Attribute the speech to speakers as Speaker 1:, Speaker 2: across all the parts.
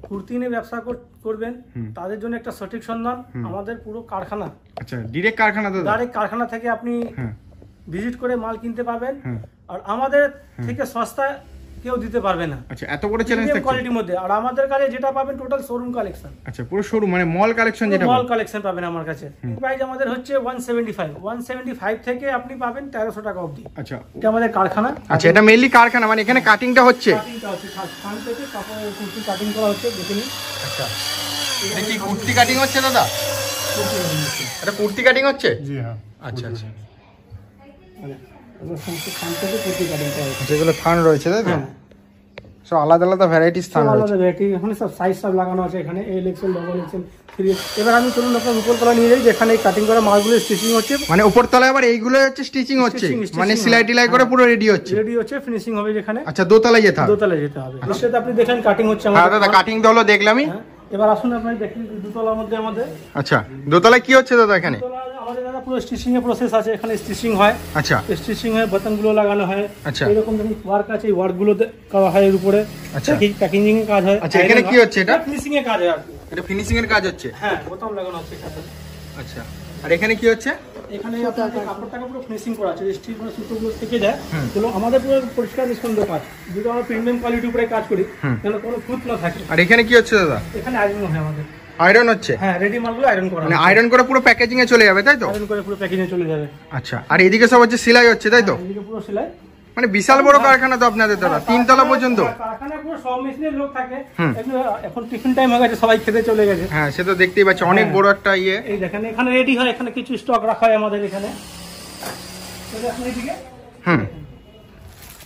Speaker 1: কুর্তি নিয়ে ব্যবসা করবেন তাদের জন্য একটা সঠিক সন্ধান আমাদের পুরো কারখানা।
Speaker 2: আচ্ছা, ডাইরেক্ট কারখানা? তো
Speaker 1: ডাইরেক্ট কারখানা থেকে আপনি ভিজিট করে মাল কিনতে পাবেন, আর আমাদের থেকে সস্তা কেউ দিতে পারবে না।
Speaker 2: আচ্ছা, এত বড় চ্যালেঞ্জ থাকে
Speaker 1: কোয়ালিটির মধ্যে। আর আমাদের কাছে যেটা পাবেন টোটাল শোরুম কালেকশন।
Speaker 2: আচ্ছা, পুরো শোরুম মানে মল কালেকশন, যেটা
Speaker 1: মল কালেকশন পাবেন আমার কাছে। প্রাইস আমাদের হচ্ছে 175 থেকে আপনি পাবেন 1300 টাকা অবধি।
Speaker 2: আচ্ছা,
Speaker 1: এটা আমাদের কারখানা।
Speaker 2: আচ্ছা, এটা মেইনলি কারখানা, মানে এখানে কাটিংটা হচ্ছে?
Speaker 1: কাটিংটা হচ্ছে খান থেকে কাপড়ের কুর্তি কাটিং করা হচ্ছে, দেখে নিন।
Speaker 2: আচ্ছা, এটা কি কুর্তি কাটিং হচ্ছে দাদা? এটা কুর্তি কাটিং হচ্ছে?
Speaker 1: জি হ্যাঁ।
Speaker 2: আচ্ছা আচ্ছা,
Speaker 1: খান থেকে কুর্তি কাটিং করা হচ্ছে।
Speaker 2: যেগুলো থান রয়েছে তাই তো? সব আলাদা আলাদা ভ্যারাইটিস থান রয়েছে।
Speaker 1: আলাদা ভ্যারাইটি, এখানে সব সাইজ সব লাগানো আছে, এখানে এল এক্সেল, ডবল এক্সেল, 3। এবার আমি চলুন আপনার উপরতলা নিয়ে যাই, যেখানে কাটিং করা মালগুলো স্টিচিং হচ্ছে।
Speaker 2: মানে উপরতলায় আবার এইগুলো হচ্ছে স্টিচিং হচ্ছে, মানে সেলাই টিলাই করে পুরো রেডি হচ্ছে?
Speaker 1: রেডি হচ্ছে, ফিনিশিং হবে যেখানে।
Speaker 2: আচ্ছা, দোতলায় যেতে হবে?
Speaker 1: দোতলায় যেতে হবে। সেটা আপনি দেখেন কাটিং হচ্ছে আমাদের।
Speaker 2: হ্যাঁ দাদা, কাটিং তো হলো দেখলামই।
Speaker 1: এবার আসুন আপনি দেখেন দোতলার মধ্যে আমাদের।
Speaker 2: আচ্ছা, দোতলায় কি হচ্ছে দাদা এখানে?
Speaker 1: আমাদের দাদা পুরো স্টিচিং এর প্রসেস আছে, এখানে স্টিচিং হয়।
Speaker 2: আচ্ছা,
Speaker 1: স্টিচিং হয়, বাটনগুলো লাগানো হয়।
Speaker 2: আচ্ছা,
Speaker 1: এরকম যখন ওয়ার্ক আছে, এই ওয়ার্কগুলো করা হয় এর উপরে।
Speaker 2: আচ্ছা,
Speaker 1: প্যাকেজিং এর কাজ হয়।
Speaker 2: আচ্ছা, এখানে কি হচ্ছে? এটা
Speaker 1: ফিনিশিং এর কাজ হয় আর কি।
Speaker 2: এটা ফিনিশিং এর কাজ হচ্ছে?
Speaker 1: হ্যাঁ, বোতাম লাগানো হচ্ছে এখানে।
Speaker 2: আচ্ছা, আর এখানে কি হচ্ছে?
Speaker 1: এখানে আপনাদের কাপড়টাকে পুরো ফিনিশিং করা আছে, স্টিচ মানে সুতোগুলো থেকে যায়, এগুলো আমাদের পুরো পরিষ্কার নিষ্পন্দ কাজ, যেটা আমরা প্রিমিয়াম কোয়ালিটির উপরে কাজ করি, যেন কোনো খুঁত না থাকে।
Speaker 2: আর এখানে কি হচ্ছে দাদা?
Speaker 1: এখানে আয়রন হয় আমাদের।
Speaker 2: আয়রন হচ্ছে?
Speaker 1: হ্যাঁ, রেডি মালগুলো আয়রন করা,
Speaker 2: মানে আয়রন করে পুরো প্যাকেজিং এ চলে যাবে তাই তো?
Speaker 1: আয়রন করে পুরো প্যাকেজিং এ চলে যাবে।
Speaker 2: আচ্ছা, আর এদিকে সব হচ্ছে সেলাই হচ্ছে তাই তো?
Speaker 1: এদিকে পুরো সেলাই।
Speaker 2: মানে বিশাল বড় কারখানা তো আপনাদের দাদা, 3 তলা পর্যন্ত?
Speaker 1: কারখানা পুরো সব মেশিনের লোক থাকে। এখন টিফিন টাইম হয়ে গেছে, সবাই খেতে চলে গেছে।
Speaker 2: হ্যাঁ, সে তো দেখতেই পাচ্ছি, অনেক বড় একটা ইয়ে।
Speaker 1: এই দেখেন এখানে রেডি হয়, এখানে কিছু স্টক রাখা হয় আমাদের এখানে।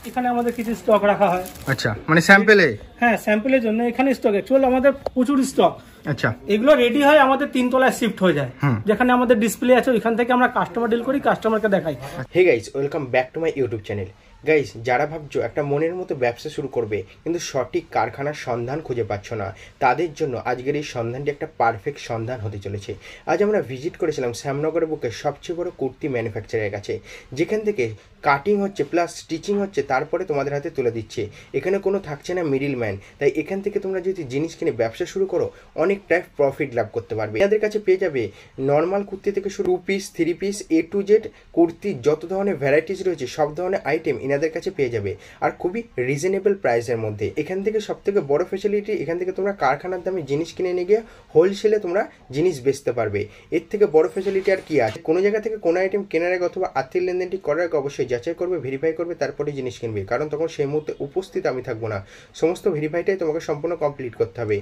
Speaker 1: এখানে আমাদের কিছু স্টক রাখা হয়।
Speaker 2: আচ্ছা, মানে স্যাম্পলে?
Speaker 1: হ্যাঁ, স্যাম্পলের জন্য এখানে স্টক অ্যাকচুয়ালি আমাদের প্রচুর স্টক।
Speaker 2: আচ্ছা,
Speaker 1: এগুলো রেডি হয় আমাদের 3 তলায় শিফট হয়ে যায়, যেখানে আমাদের ডিসপ্লে আছে, ওইখান থেকে আমরা কাস্টমার ডিল করি, কাস্টমারকে দেখাই।
Speaker 3: Hey guys, welcome back to my YouTube channel. Guys, যারা ভাবছো একটা মনের মতো ব্যবসা শুরু করবে কিন্তু সঠিক কারখানার সন্ধান খুঁজে পাচ্ছ না, তাদের জন্য আজকের এই সন্ধানটি একটা পারফেক্ট সন্ধান হতে চলেছে। আজ আমরা ভিজিট করেছিলাম শ্যামনগরের বুকে সবচেয়ে বড় কুর্তি ম্যানুফ্যাকচারের কাছে, যেখান থেকে কাটিং হচ্ছে প্লাস স্টিচিং হচ্ছে, তারপরে তোমাদের হাতে তুলে দিচ্ছে। এখানে কোনো থাকছে না মিডিল ম্যান। তাই এখান থেকে তোমরা যদি জিনিস কিনে ব্যবসা শুরু করো, অনেকটাই প্রফিট লাভ করতে পারবে। এদের কাছে পেয়ে যাবে নর্মাল কুর্তি থেকে শুরু 2 piece 3 piece A to Z kurti, যত ধরনের ভ্যারাইটিস রয়েছে সব ধরনের আইটেম এনাদের কাছে পেয়ে যাবে, আর খুবই রিজনেবল প্রাইসের মধ্যে। এখান থেকে সব থেকে বড় ফ্যাসিলিটি, এখান থেকে তোমরা কারখানার দামে জিনিস কিনে নিয়ে গিয়ে হোলসেলে তোমরা জিনিস বেচতে পারবে। এর থেকে বড় ফ্যাসিলিটি আর কি আছে? কোনো জায়গা থেকে কোনো আইটেম কেনার আগে অথবা আর্থিক লেনদেনটি করার আগে অবশ্যই যাচাই করবে, ভেরিফাই করবে, তারপরে জিনিস কিনবে, কারণ তখন সেই মুহূর্তে উপস্থিত আমি থাকবো না। সমস্ত ভেরিফাইটাই তোমাকে সম্পূর্ণ কমপ্লিট করতে হবে।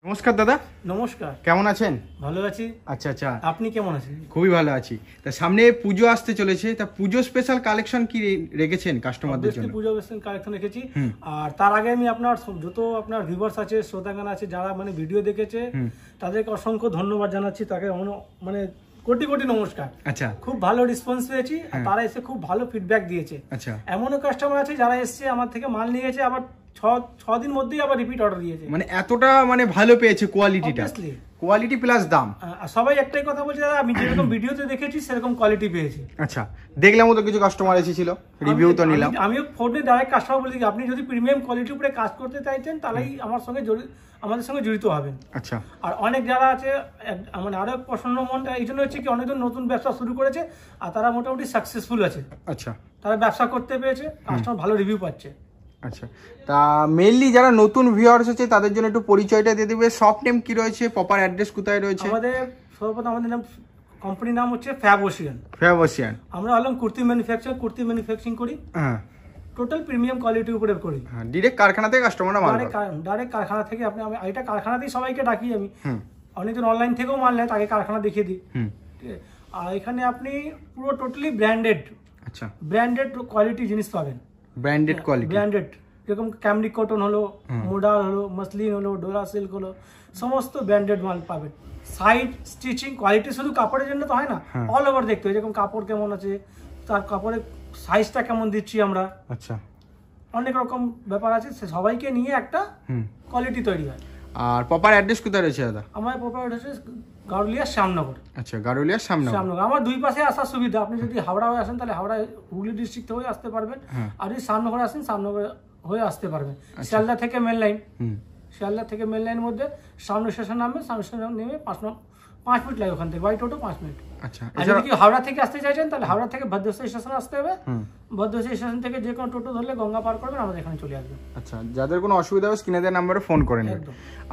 Speaker 2: নমস্কার দাদা।
Speaker 1: নমস্কার,
Speaker 2: কেমন আছেন?
Speaker 1: ভালো আছি।
Speaker 2: আচ্ছা আচ্ছা,
Speaker 1: আপনি কেমন আছেন?
Speaker 2: খুবই ভালো আছি। তা সামনে পুজো আসতে চলেছে, তা পুজো স্পেশাল কালেকশন কি রেখেছেন কাস্টমারদের জন্য?
Speaker 1: পুজো স্পেশাল কালেকশন রেখেছি। আর তার আগে আমি আপনার যত আপনার ভিউয়ার্স আছে, শ্রোতাগণ আছে, যারা মানে ভিডিও দেখেছে, তাদেরকে অসংখ্য ধন্যবাদ জানাচ্ছি, তাকে মানে কোটি কোটি নমস্কার।
Speaker 2: আচ্ছা,
Speaker 1: খুব ভালো রেসপন্স পেয়েছি, তারা এসে খুব ভালো ফিডব্যাক দিয়েছে।
Speaker 2: আচ্ছা,
Speaker 1: এমনও কাস্টমার আছে যারা এসছে আমার থেকে মাল নিয়ে গেছে, আবার 6 দিন মধ্যেই আবার রিপিট অর্ডার দিয়েছে।
Speaker 2: মানে এতটা মানে ভালো পেয়েছে কোয়ালিটিটা, কোয়ালিটি প্লাস দাম।
Speaker 1: সবাই একটাই কথা বলছে, দাদা আমি যেরকম ভিডিওতে দেখেছি সেরকম কোয়ালিটি পেয়েছি।
Speaker 2: আচ্ছা, দেখলাম তো কিছু কাস্টমার এসেছিল, রিভিউ তো নিলাম।
Speaker 1: আমিও ফোনে ডাইরেক্ট কাস্টমার বলি, আপনি যদি প্রিমিয়াম কোয়ালিটির উপরে কাজ করতে চাইছেন তাহলেই আমাদের সঙ্গে জড়িত হবেন।
Speaker 2: আচ্ছা,
Speaker 1: আর অনেক যারা আছে মানে আরো প্রসন্ন মনটা এই জন্য হচ্ছে কি, অনেকজন নতুন ব্যবসা শুরু করেছে আর তারা মোটামুটি সাকসেসফুল আছে। আচ্ছা, তারা ব্যবসা করতে পেরেছে, কাস্টমার ভালো রিভিউ পাচ্ছে।
Speaker 2: আচ্ছা, তা মেইনলি যারা নতুন ভিউয়ার্স আছে তাদের জন্য একটু পরিচয়টা দিয়ে দিবে। শপ নেম কি রয়েছে, প্রপার অ্যাড্রেস কোথায় রয়েছে?
Speaker 1: আমাদের সর্বপ্রথম আমাদের নাম, কোম্পানির নাম হচ্ছে ফ্যাবওসিয়ান।
Speaker 2: ফ্যাবওসিয়ান। আমরা
Speaker 1: হলাম কুর্তি ম্যানুফ্যাকচারিং করি। হ্যাঁ, টোটাল প্রিমিয়াম কোয়ালিটির উপরে করি।
Speaker 2: হ্যাঁ, ডাইরেক্ট কারখানা থেকে কাস্টমাররা মাল পায়।
Speaker 1: ডাইরেক্ট কারখানা থেকে আমি এটা কারখানাতেই সবাইকে ডাকি আমি। অনেকজন অনলাইন থেকেও মাল নেয়, তাকে কারখানা দেখিয়ে দিই। আর এখানে আপনি পুরো টোটালি ব্র্যান্ডেড। আচ্ছা, ব্র্যান্ডেড কোয়ালিটি জিনিস পাবেন। ব্র্যান্ডেড কোয়ালিটি, ব্র্যান্ডেড, যেরকম ক্যামরিক কটন হলো, মোডাল হলো, মসলিন হলো, ডোরা সিল্ক হলো, সমস্ত ব্র্যান্ডেড মাল পাবেন। সাইড স্টিচিং কোয়ালিটি শুধু কাপড়ের জন্য তো হয় না, অল ওভার দেখতে হয়, যেরকম কাপড় কেমন আছে, তার কাপড়ের সাইজটা কেমন দিচ্ছি আমরা। আচ্ছা, অনেক রকম ব্যাপার আছে, সে সবাইকে নিয়ে একটা কোয়ালিটি তৈরি হয়।
Speaker 2: আর প্রপার অ্যাড্রেস কোথায় রয়েছে দাদা?
Speaker 1: আমার প্রপার অ্যাড্রেস গারুলিয়ার শ্যামনগর।
Speaker 2: আচ্ছা, গারুলিয়ার সামনে।
Speaker 1: শ্যামনগর আমার দুই পাশে আসার সুবিধা। আপনি যদি হাওড়া হয়ে আসেন তাহলে হাওড়া হুগলি ডিস্ট্রিক্ট হয়ে আসতে পারবেন, আর যদি শ্যামনগর আসেন শ্যামনগর হয়ে আসতে পারবেন। শিয়ালদা থেকে মেন লাইন, শিয়ালদা থেকে মেন লাইনের মধ্যে সামনে স্টেশন নামবে, সামনে স্টেশন নেমে 5 মিনিট লাগে ওখান থেকে, বাই টোটো 5 মিনিট।
Speaker 2: আচ্ছা,
Speaker 1: আর যদি কি হাওড়া থেকে আসতে চাইছেন তাহলে হাওড়া থেকে ভদ্রেশ্বর স্টেশন আসতে হবে, ভদ্রেশ্বর স্টেশন থেকে যে কোনো টোটো ধরলে গঙ্গা পার করবেন, আমাদের এখানে চলে আসবেন।
Speaker 2: আচ্ছা, যাদের কোনো অসুবিধা হবে স্ক্রিনে দেওয়া নাম্বারে ফোন করে নেবেন।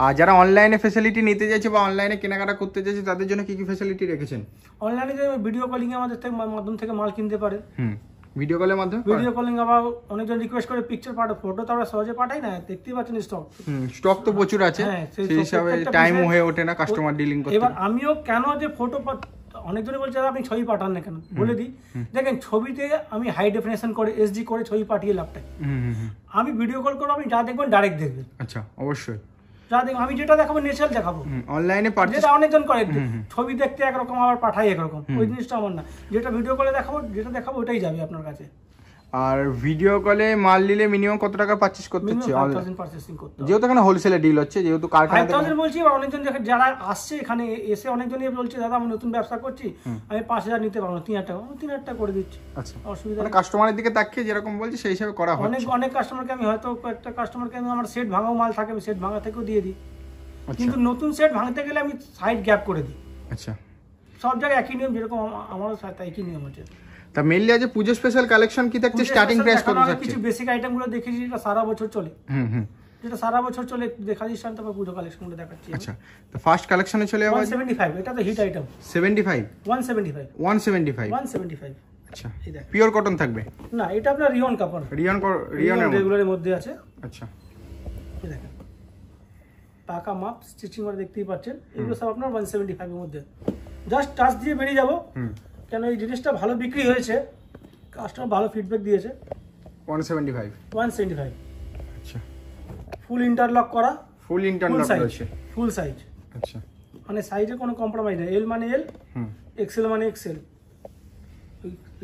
Speaker 2: আর যারা অনলাইনে ফ্যাসিলিটি নিতে চাইছে বা অনলাইনে কেনাকাটা করতে চাইছে তাদের জন্য কি কি ফ্যাসিলিটি রেখেছেন?
Speaker 1: অনলাইনে যে ভিডিও কলিং এ আমাদের থেকে মাধ্যম থেকে মাল কিনতে পারে।
Speaker 2: ভিডিও কলের মাধ্যমে?
Speaker 1: ভিডিও কলিং আবার অনেকজন রিকোয়েস্ট করে পিকচার পাঠাও, ফটো তো আমরা সহজে পাঠাই না, দেখতেই পাচ্ছেন স্টক।
Speaker 2: স্টক তো প্রচুর আছে, সেই হিসাবে টাইম হয়ে ওঠে না কাস্টমার ডিলিং করতে।
Speaker 1: এবার আমিও কেন যে ফটো, অনেকজনে বলছে আপনি ছবি পাঠান না কেন, বলে দিই দেখেন ছবিতে আমি হাই ডেফিনেশন করে SD করে ছবি পাঠিয়ে লাভটাই। আমি ভিডিও কল করবো, আপনি যা দেখবেন ডাইরেক্ট দেখবেন।
Speaker 2: আচ্ছা, অবশ্যই
Speaker 1: যা দেখবেন আমি যেটা দেখাবো ন্যাচারাল দেখাবো।
Speaker 2: অনলাইনে
Speaker 1: যেটা অনেকজন করে ছবি দেখতে একরকম আবার পাঠাই একরকম, ওই জিনিসটা আমার না। যেটা ভিডিও কলে দেখাবো, যেটা দেখাবো ওটাই যাবে আপনার কাছে।
Speaker 2: আর ভিডিও কলে মাল নিলে মিনিমাম কত টাকা পারচেজ করতে হচ্ছে?
Speaker 1: 5000 পারচেসিং করতে হবে,
Speaker 2: যেহেতু এখানে হোলসেলে ডিল হচ্ছে, যেহেতু কারখানাতে
Speaker 1: 5000 বলছি। আর অনেকজন যারা আসছে এখানে এসে অনেকজনই বলছে দাদা আমি নতুন ব্যবসা করছি, আমি 5000 নিতে পারবো, 3000 টাকা, 3000 টাকা করে দিচ্ছি।
Speaker 2: আচ্ছা,
Speaker 1: অসুবিধা
Speaker 2: মানে কাস্টমারের দিকে তাকিয়ে যেরকম বলছি সেই হিসাবে করা হচ্ছে।
Speaker 1: অনেক কাস্টমারকে আমি হয়তো একটা কাস্টমারকে আমি আমার সেট ভাঙাও মাল থাকে, আমি সেট ভাঙা থেকেও দিয়ে দিই, কিন্তু নতুন সেট ভাঙতে গেলে আমি সাইড গ্যাপ করে দিই।
Speaker 2: আচ্ছা,
Speaker 1: সব জায়গায় একই নিয়ম, যেরকম আমারও সাথে একই নিয়ম আছে।
Speaker 2: তা মেইনলি আজ পুজো স্পেশাল কালেকশন কি থাকছে? স্টার্টিং প্রাইস কত থাকছে?
Speaker 1: কিছু বেসিক আইটেম গুলো দেখেছি যেটা সারা বছর চলে, যেটা সারা বছর চলে দেখা দিচ্ছি, তারপর পুজো কালেকশন গুলো দেখাচ্ছি।
Speaker 2: আচ্ছা, তো ফার্স্ট কালেকশনে চলে যাবো।
Speaker 1: 175, এটা তো হিট আইটেম।
Speaker 2: 75,
Speaker 1: 175।
Speaker 2: আচ্ছা, পিওর কটন থাকবে
Speaker 1: না, এটা আপনার রিয়ন কাপড়, রিয়নের রেগুলারের মধ্যে আছে।
Speaker 2: আচ্ছা,
Speaker 1: এই দেখেন টাকা মাপ স্টিচিং করে দেখতেই পাচ্ছেন, এগুলো সব আপনার 175 এর মধ্যে। জাস্ট টাচ দিয়ে বেরিয়ে যাবো, কেন এই জিনিসটা ভালো বিক্রি হয়েছে, কাস্টমার ভালো ফিডব্যাক দিয়েছে। 175।
Speaker 2: আচ্ছা,
Speaker 1: ফুল ইন্টারলক করা,
Speaker 2: ফুল ইন্টারলক রয়েছে,
Speaker 1: ফুল সাইজ।
Speaker 2: আচ্ছা,
Speaker 1: মানে সাইজে কোনো কম্প্রোমাইজ নেই। এল মানে এল, এক্সেল মানে এক্সেল,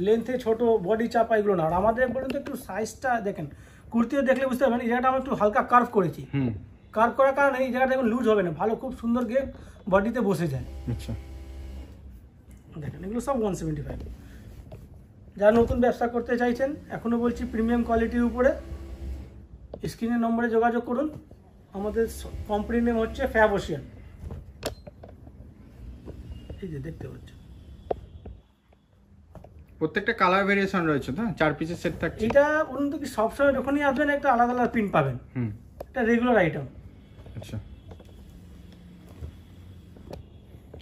Speaker 1: লেন্থে ছোট, বডি চাপা এগুলো না। আর আমাদের বলুন তো একটু সাইজটা দেখেন, কুর্তিও দেখলে বুঝতে পারবেন এই জায়গাটা আমরা একটু হালকা কার্ভ করেছি। কার্ভ করার কারণে এই জায়গাটা এখন লুজ হবে না, ভালো খুব সুন্দর গিয়ে বডিতে বসে যায়।
Speaker 2: আচ্ছা,
Speaker 1: দেখেন এগুলো সব 175। যারা নতুন ব্যবসা করতে চাইছেন, এখনো বলছি প্রিমিয়াম কোয়ালিটির উপরে, স্ক্রিনের নম্বরে যোগাযোগ করুন। আমাদের কোম্পানির নেম হচ্ছে ফ্যাব ওশিয়ান। এই যে দেখতে পাচ্ছেন
Speaker 2: প্রত্যেকটা কালার ভেরিয়েশন রয়েছে, তো 4 পিসের সেট থাকছে।
Speaker 1: এটা অন্য কি সবসময় যখনই আসবেন একটা আলাদা আলাদা প্রিন্ট পাবেন, এটা রেগুলার আইটেম।
Speaker 2: আচ্ছা,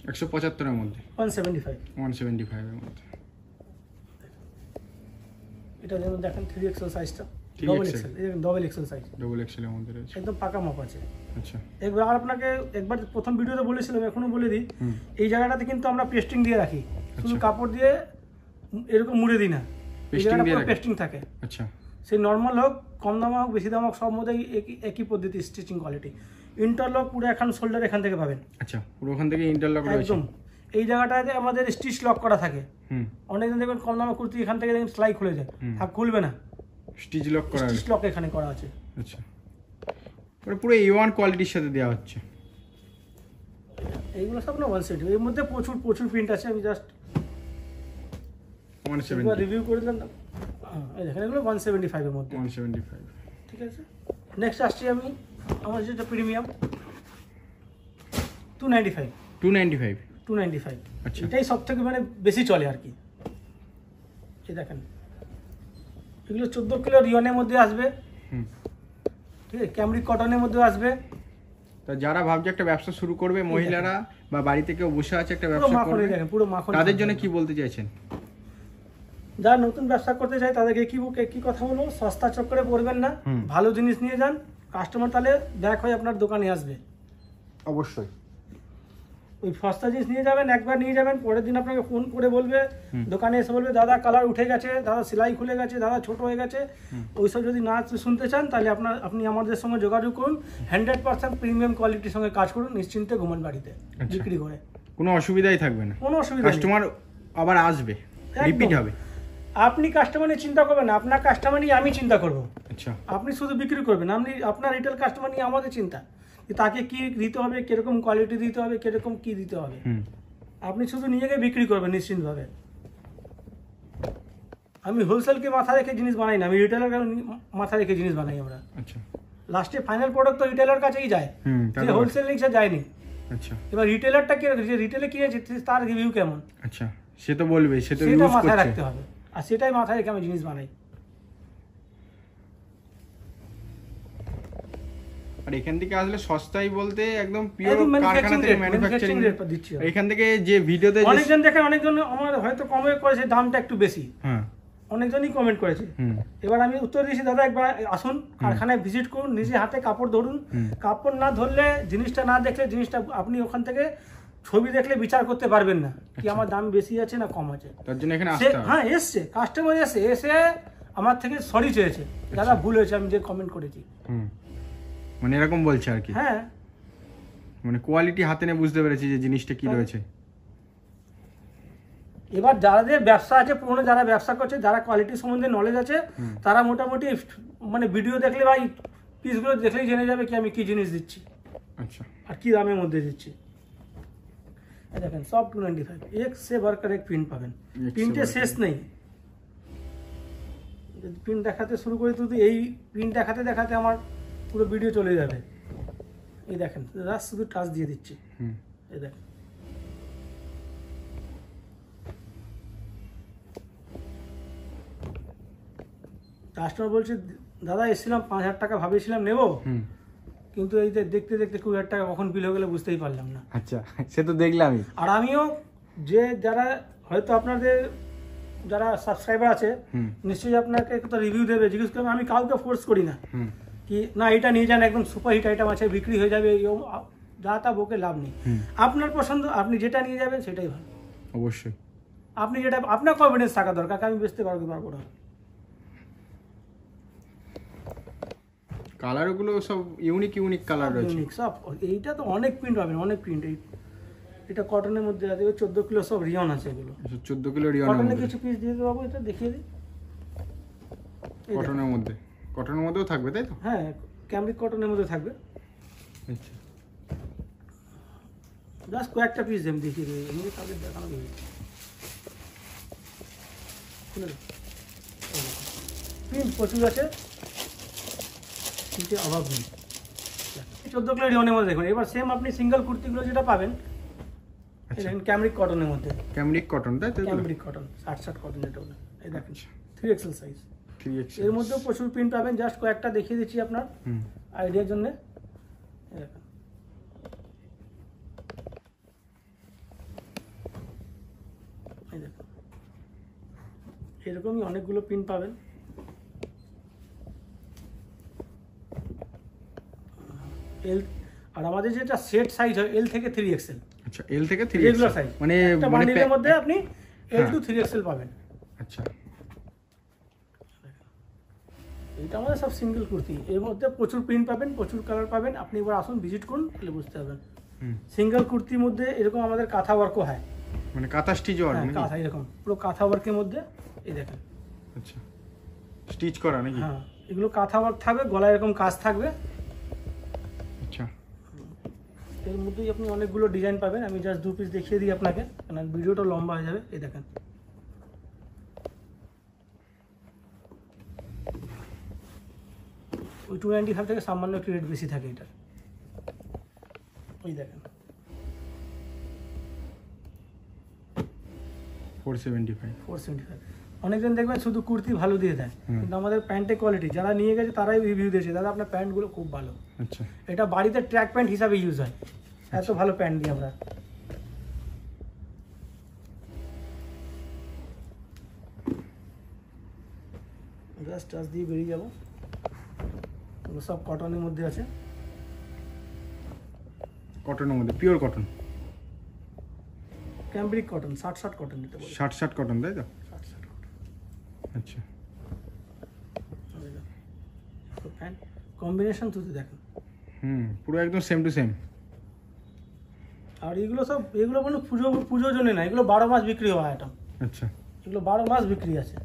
Speaker 2: 175 এর মধ্যে,
Speaker 1: 175
Speaker 2: এর মধ্যে।
Speaker 1: এটা যেমন দেখেন 3XL সাইজটা, ডবল এক্সেল, এই দেখেন double XL size,
Speaker 2: double XL এর মধ্যে রয়েছে,
Speaker 1: একদম পাকা মাপ আছে।
Speaker 2: আচ্ছা,
Speaker 1: একবার আপনাকে একবার প্রথম ভিডিওতে বলেছিলাম, এখনো বলে দিই, এই জায়গাটাতে কিন্তু আমরা পেস্টিং দিয়ে রাখি, শুধু কাপড় দিয়ে এরকম মুড়ে দিই না, এই জায়গাটা পুরো পেস্টিং থাকে।
Speaker 2: আচ্ছা,
Speaker 1: সেই নর্মাল হোক, কম দাম হোক, বেশি দাম হোক, সব মধ্যে একই পদ্ধতি স্টিচিং কোয়ালিটি। ইন্টারলক পুরো এখন শোল্ডার এখান থেকে পাবেন।
Speaker 2: আচ্ছা, পুরো ওখান থেকে ইন্টারলক রয়েছে
Speaker 1: একদম। এই জায়গাটাতে আমাদের স্টিচ লক করা থাকে। অনেকজন দেখবেন কম দামে কুর্তি এখান থেকে দেখবেন সেলাই খুলে যায়, হাফ খুলবে না,
Speaker 2: স্টিচ লক করা আছে,
Speaker 1: স্টিচ লক এখানে করা আছে।
Speaker 2: আচ্ছা, পুরো A1 কোয়ালিটির সাথে দেওয়া হচ্ছে।
Speaker 1: এইগুলো সব না 170, এর মধ্যে প্রচুর প্রিন্ট আছে। আমি জাস্ট
Speaker 2: 170
Speaker 1: রিভিউ করে দিলাম। এই দেখেন এগুলো 175 এর মধ্যে,
Speaker 2: 175।
Speaker 1: ঠিক আছে। নেক্সট আসছি আমি, আমার যেটা প্রিমিয়াম 295।
Speaker 2: আচ্ছা,
Speaker 1: এটাই সব থেকে মানে বেশি চলে আর কি। এই দেখেন এগুলো 14 কিলো রিয়নের মধ্যে আসবে, ঠিক আছে, ক্যামরিক কটনের মধ্যে আসবে।
Speaker 2: তা যারা ভাবছে একটা ব্যবসা শুরু করবে, মহিলারা বা বাড়িতে কেউ বসে আছে একটা ব্যবসা করবে,
Speaker 1: দেখেন পুরো মাখন,
Speaker 2: তাদের জন্য কি বলতে চাইছেন?
Speaker 1: যারা নতুন ব্যবসা করতে চায় তাদেরকে কি কথা বলবো, সস্তা চক্করে পড়বেন না, ভালো জিনিস নিয়ে যান, কাস্টমার তাহলে ব্যাক হয়ে আপনার দোকানে আসবে।
Speaker 2: অবশ্যই
Speaker 1: ওই সস্তা জিনিস নিয়ে যাবেন, একবার নিয়ে যাবেন, পরের দিন আপনাকে ফোন করে বলবে, দোকানে এসে বলবে দাদা কালার উঠে গেছে, দাদা সেলাই খুলে গেছে, দাদা ছোট হয়ে গেছে। ওইসব যদি না শুনতে চান তাহলে আপনি আমাদের সঙ্গে যোগাযোগ করুন, 100% প্রিমিয়াম কোয়ালিটির সঙ্গে কাজ করুন, নিশ্চিন্তে ঘুমান বাড়িতে বিক্রি করে,
Speaker 2: কোনো অসুবিধাই থাকবে না,
Speaker 1: কোনো অসুবিধা,
Speaker 2: কাস্টমার আবার আসবে, রিপিট হবে।
Speaker 1: আপনি কাস্টমার নিয়ে চিন্তা করবেন না, আপনার কাস্টমার নিয়ে আমি চিন্তা করবো।
Speaker 2: আচ্ছা,
Speaker 1: আপনি শুধু বিক্রি করবেন, আপনার রিটেল কাস্টমার নিয়ে আমাদের চিন্তা। তাকে কি দিতে হবে, কিরকম কোয়ালিটি দিতে হবে, কিরকম কি দিতে হবে। আপনি শুধু নিজেকে বিক্রি করবেন নিশ্চিন্তভাবে। আমি হোলসেলকে মাথা রেখে জিনিস বানাই না, আমি রিটেলারকে মাথা রেখে জিনিস বানাই আমরা।
Speaker 2: আচ্ছা,
Speaker 1: লাস্টে ফাইনাল প্রোডাক্ট তো রিটেলার কাছেই যায়, যে হোলসেল নিচ্ছে যায়নি।
Speaker 2: আচ্ছা,
Speaker 1: এবার রিটেলারটা কি, যে রিটেলে কিনেছে তার রিভিউ কেমন,
Speaker 2: আচ্ছা, সে তো বলবে, সে তো
Speaker 1: সেটা
Speaker 2: ইউজ
Speaker 1: মাথায়
Speaker 2: করছে।
Speaker 1: রাখতে হবে, আর সেটাই মাথায় রেখে আমি জিনিস বানাই।
Speaker 2: আর এখান থেকে আসলে সস্তাই বলতে একদম পিওর
Speaker 1: একদম
Speaker 2: কারখানা থেকে
Speaker 1: manufacturing
Speaker 2: ম্যানুফ্যাকচারিং
Speaker 1: rate দিচ্ছি।
Speaker 2: এখান থেকে যে ভিডিওতে
Speaker 1: অনেকজন দেখেন, অনেকজন আমার হয়তো কমে করেছে, দামটা একটু বেশি,
Speaker 2: হ্যাঁ,
Speaker 1: অনেকজনই কমেন্ট করেছে। এবার আমি উত্তর দিয়েছি, দাদা একবার আসুন কারখানায় ভিজিট করুন, নিজে হাতে কাপড় ধরুন। কাপড় না ধরলে, জিনিসটা না দেখলে, জিনিসটা আপনি ওখান থেকে ছবি দেখলে বিচার করতে পারবেন না কি আমার দাম বেশি আছে না কম আছে।
Speaker 2: তার জন্য এখানে আসতে হবে।
Speaker 1: হ্যাঁ, এসছে কাস্টমার, এসে আমার থেকে সরি চেয়েছে, দাদা ভুল হয়েছে, আমি যে কমেন্ট করেছি।
Speaker 2: মানে এরকম বলছে আর কি।
Speaker 1: হ্যাঁ,
Speaker 2: মানে কোয়ালিটি হাতে নিয়ে বুঝতে পেরেছি যে জিনিসটা কি রয়েছে।
Speaker 1: এবার যাদের ব্যবসা আছে, পুরনো যারা ব্যবসা করছে, যারা কোয়ালিটি সম্বন্ধে নলেজ আছে, তারা মোটামুটি মানে ভিডিও দেখলে বা পিসগুলো দেখলেই জেনে যাবে কি আমি কি জিনিস দিচ্ছি,
Speaker 2: আচ্ছা,
Speaker 1: আর কি দামের মধ্যে দিচ্ছি। দেখেন সব 295, এক সে বারকার এক প্রিন্ট পাবেন, প্রিন্টের শেষ নেই। যদি প্রিন্ট দেখাতে শুরু করি তো এই প্রিন্ট দেখাতে দেখাতে আমার পুরো ভিডিও চলে যাবে। এই দেখেন জাস্ট শুধু টাচ দিয়ে দিচ্ছি, এই দেখেন। কাস্টমার বলছে, দাদা এসেছিলাম 5,000 টাকা ভাবেছিলাম নেব, কিন্তু এই যে দেখতে দেখতে 20,000 টাকা কখন বিল হয়ে গেলে বুঝতেই পারলাম না।
Speaker 2: আচ্ছা, সে তো দেখলামই।
Speaker 1: আর আমিও যে যারা হয়তো আপনাদের যারা সাবস্ক্রাইবার আছে, নিশ্চয়ই আপনাকে একটা রিভিউ দেবে, জিজ্ঞেস করবে, আমি কাউকে ফোর্স করি না কি না এটা নিয়ে যান, একদম সুপার হিট আইটেম আছে, বিক্রি হয়ে যাবে, যা তা বকে লাভ নেই। আপনার পছন্দ, আপনি যেটা নিয়ে যাবেন সেটাই ভালো।
Speaker 2: অবশ্যই
Speaker 1: আপনি যেটা, আপনার কনফিডেন্স থাকা দরকার, আমি বেচতে পারবো কি পারবো না।
Speaker 2: কালারগুলো সব ইউনিক ইউনিক কালার রয়েছে।
Speaker 1: ইউনিক সব, এইটা তো অনেক প্রিন্ট পাবেন, অনেক প্রিন্ট। এটা কটনের মধ্যে আছে, 14 কিলো সব রিয়ন আছে এগুলো।
Speaker 2: 14 কিলো রিয়ন।
Speaker 1: কটনে কিছু পিস দিয়ে দেবো, এটা দেখিয়ে দিই।
Speaker 2: কটনের মধ্যে, কটনের মধ্যেও থাকবে তাই তো?
Speaker 1: হ্যাঁ, ক্যামব্রিক কটনের মধ্যে থাকবে।
Speaker 2: আচ্ছা,
Speaker 1: জাস্ট কয়েকটা পিস আমি দেখিয়ে দিই, এমনি তাদের দেখানো যাবে। প্রিন্ট প্রচুর আছে, কিন্তু অভাব নেই। 14 কিলো রিয়নের মধ্যে দেখুন। এবার সেম আপনি সিঙ্গেল কুর্তিগুলো যেটা পাবেন, দেখেন ক্যামব্রিক কটনের মধ্যে।
Speaker 2: ক্যামব্রিক কটন তাই তো?
Speaker 1: ক্যামব্রিক কটন, 60 কটন যেটা বলে, এই দেখেন 3XL সাইজ।
Speaker 2: 3XL
Speaker 1: এর মধ্যেও প্রচুর প্রিন্ট পাবেন, জাস্ট কয়েকটা দেখিয়ে দিচ্ছি আপনার আইডিয়ার জন্য। দেখেন এই দেখুন, এরকমই অনেকগুলো প্রিন্ট পাবেন। এল, আর আমাদের যেটা সেট সাইজ হয় L থেকে 3XL।
Speaker 2: আচ্ছা, L থেকে 3XL
Speaker 1: রেগুলার সাইজ,
Speaker 2: মানে
Speaker 1: একটা বান্ডিলের মধ্যে আপনি L to 3XL পাবেন।
Speaker 2: আচ্ছা,
Speaker 1: এটা আমাদের সব সিঙ্গেল কুর্তি, এর মধ্যে প্রচুর প্রিন্ট পাবেন, প্রচুর কালার পাবেন। আপনি এবার আসুন, ভিজিট করুন, তাহলে বুঝতে পারবেন। সিঙ্গেল কুর্তির মধ্যে এরকম আমাদের কাঁথা ওয়ার্কও হয়,
Speaker 2: মানে কাঁথা স্টিচও হয় নাকি?
Speaker 1: কাঁথা এরকম পুরো কাঁথা ওয়ার্কের মধ্যে, এই দেখেন।
Speaker 2: আচ্ছা, স্টিচ করা নাকি?
Speaker 1: হ্যাঁ, এগুলো কাঁথা ওয়ার্ক থাকবে, গলায় এরকম কাজ থাকবে।
Speaker 2: আচ্ছা,
Speaker 1: এর মধ্যেই আপনি অনেকগুলো ডিজাইন পাবেন। আমি জাস্ট 2 পিস দেখিয়ে দিই আপনাকে, কারণ ভিডিওটা লম্বা হয়ে যাবে। এই দেখেন, ওই 295 থেকে সামান্য একটু রেট বেশি থাকে এটা। ওই দেখেন
Speaker 2: 475।
Speaker 1: অনেকজন দেখবেন শুধু কুর্তি ভালো দিয়ে দেয়, কিন্তু আমাদের প্যান্টের কোয়ালিটি যারা নিয়ে গেছে তারাই রিভিউ দিয়েছে, দাদা আপনার প্যান্টগুলো খুব ভালো।
Speaker 2: আচ্ছা,
Speaker 1: এটা বাড়িতে ট্র্যাক প্যান্ট হিসাবে ইউজ হয়, এত ভালো প্যান্ট দিই আমরা। জাস্ট টাচ দিয়ে বেরিয়ে যাবো। এগুলো সব কটনের মধ্যে আছে,
Speaker 2: কটনের মধ্যে, pure cotton,
Speaker 1: cambric cotton, 60 cotton দিতে বলে,
Speaker 2: 60 কটন তাই তো?
Speaker 1: 60 কটন।
Speaker 2: আচ্ছা,
Speaker 1: প্যান্ট কম্বিনেশন শুধু দেখেন,
Speaker 2: পুরো একদম সেম টু সেম।
Speaker 1: আর এগুলো সব, এগুলো কোনো পুজোর জন্য না, এগুলো 12 মাস বিক্রি হওয়া আইটেম।
Speaker 2: আচ্ছা,
Speaker 1: এগুলো 12 মাস বিক্রি আছে।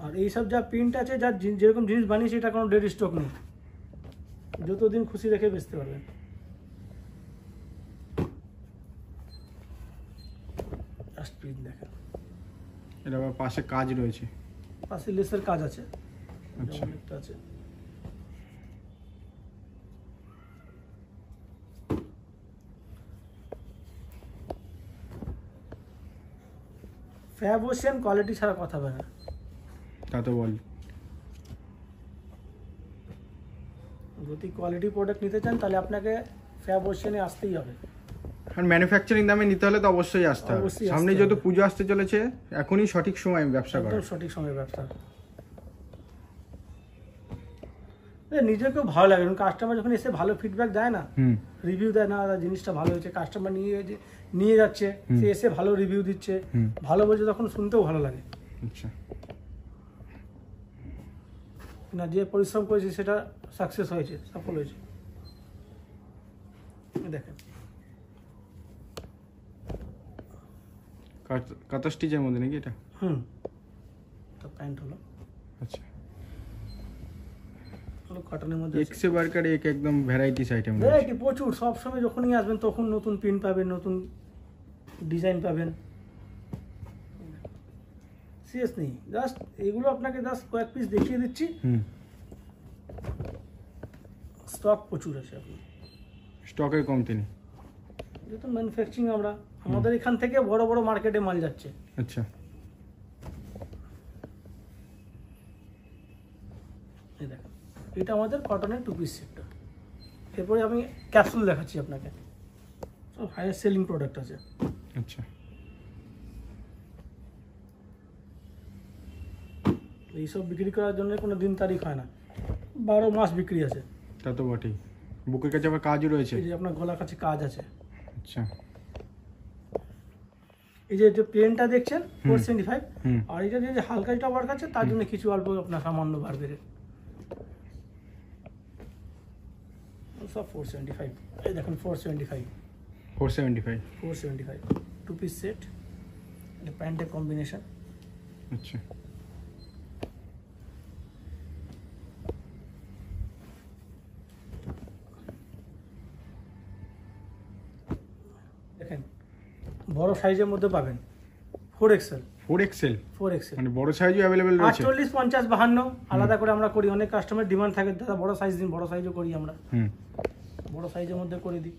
Speaker 1: আর এইসব যা প্রিন্ট আছে, যা যেরকম জিনিস বানিয়েছে, এটা কোনো ডেড স্টক নেই। যতদিন খুশি রেখে বেচতে পারবেন। জাস্ট প্রিন্ট দেখেন,
Speaker 2: এটা আবার পাশে কাজ রয়েছে,
Speaker 1: পাশে লেসের কাজ আছে,
Speaker 2: আচ্ছা
Speaker 1: অনেকটা আছে। ফ্যাব ওশিয়ান কোয়ালিটি ছাড়া কথা হবে না,
Speaker 2: তা তো বল।
Speaker 1: যদি কোয়ালিটি প্রোডাক্ট নিতে চান তাহলে আপনাকে ফ্যাব ওশিয়ানে আসতেই হবে।
Speaker 2: আর ম্যানুফ্যাকচারিং দামে নিতে হলে তো অবশ্যই আসতে হবে।
Speaker 1: অবশ্যই আসতে
Speaker 2: সামনে
Speaker 1: হবে।
Speaker 2: যেহেতু পুজো আসতে চলেছে, এখনই সঠিক সময় ব্যবসা করা।
Speaker 1: একদম সঠিক সময় ব্যবসা। নিজেকেও ভালো লাগে, কাস্টমার যখন এসে ভালো ফিডব্যাক দেয় না, রিভিউ দেয় না, জিনিসটা ভালো হয়েছে, কাস্টমার নিয়ে যাচ্ছে, সে এসে ভালো রিভিউ দিচ্ছে, ভালো বলছে, তখন শুনতেও ভালো লাগে।
Speaker 2: আচ্ছা,
Speaker 1: না যে পরিশ্রম করেছে সেটা সাকসেস হয়েছে, সফল হয়েছে। দেখেন
Speaker 2: কাঁথা স্টিচের মধ্যে নাকি এটা?
Speaker 1: তো প্যান্ট হলো,
Speaker 2: আচ্ছা,
Speaker 1: কটনের মধ্যে
Speaker 2: এক সে বারকার এক, একদম ভ্যারাইটিস আইটেম রয়েছে।
Speaker 1: ভ্যারাইটি প্রচুর। সবসময় যখনই আসবেন তখন নতুন প্রিন্ট পাবেন, নতুন ডিজাইন পাবেন। সিরিয়াস নেই, জাস্ট এগুলো আপনাকে জাস্ট কয়েক পিস দেখিয়ে দিচ্ছি। স্টক প্রচুর আছে, আপনার
Speaker 2: স্টকের কমতি নেই,
Speaker 1: যেহেতু ম্যানুফ্যাকচারিং আমরা, আমাদের এখান থেকে বড় বড় মার্কেটে মাল যাচ্ছে।
Speaker 2: আচ্ছা,
Speaker 1: এই দেখেন, এটা আমাদের কটনের 2 পিস সেটটা। এরপরে আমি ক্যাপসুল দেখাচ্ছি আপনাকে, সব হাইয়েস্ট সেলিং প্রোডাক্ট আছে।
Speaker 2: আচ্ছা,
Speaker 1: এইসব বিক্রি করার জন্য কোনো দিন তারিখ হয় না, 12 মাস বিক্রি আছে।
Speaker 2: তা তো বটেই। বুকের কাছে আবার কাজও রয়েছে,
Speaker 1: এই যে আপনার গলার কাছে কাজ আছে।
Speaker 2: আচ্ছা,
Speaker 1: এই যে প্লেনটা দেখছেন 475, আর এটা যে হালকা যেটা ওয়ার্ক আছে তার জন্য কিছু অল্প আপনার সামান্য বাড়বে, সব 475। এই দেখুন 475,
Speaker 2: 475
Speaker 1: 2 পিস সেট, এটা প্যান্টের কম্বিনেশন।
Speaker 2: আচ্ছা,
Speaker 1: দেখেন বড় সাইজের মধ্যে পাবেন 4XL,
Speaker 2: 4XL
Speaker 1: 4XL
Speaker 2: মানে বড় সাইজও अवेलेबल রয়েছে।
Speaker 1: 48, 50, 52 আলাদা করে আমরা করি। অনেক কাস্টমার ডিমান্ড থাকে, দাদা বড় সাইজ দিন, বড় সাইজও করি আমরা, বড় সাইজের মধ্যে করে দিই।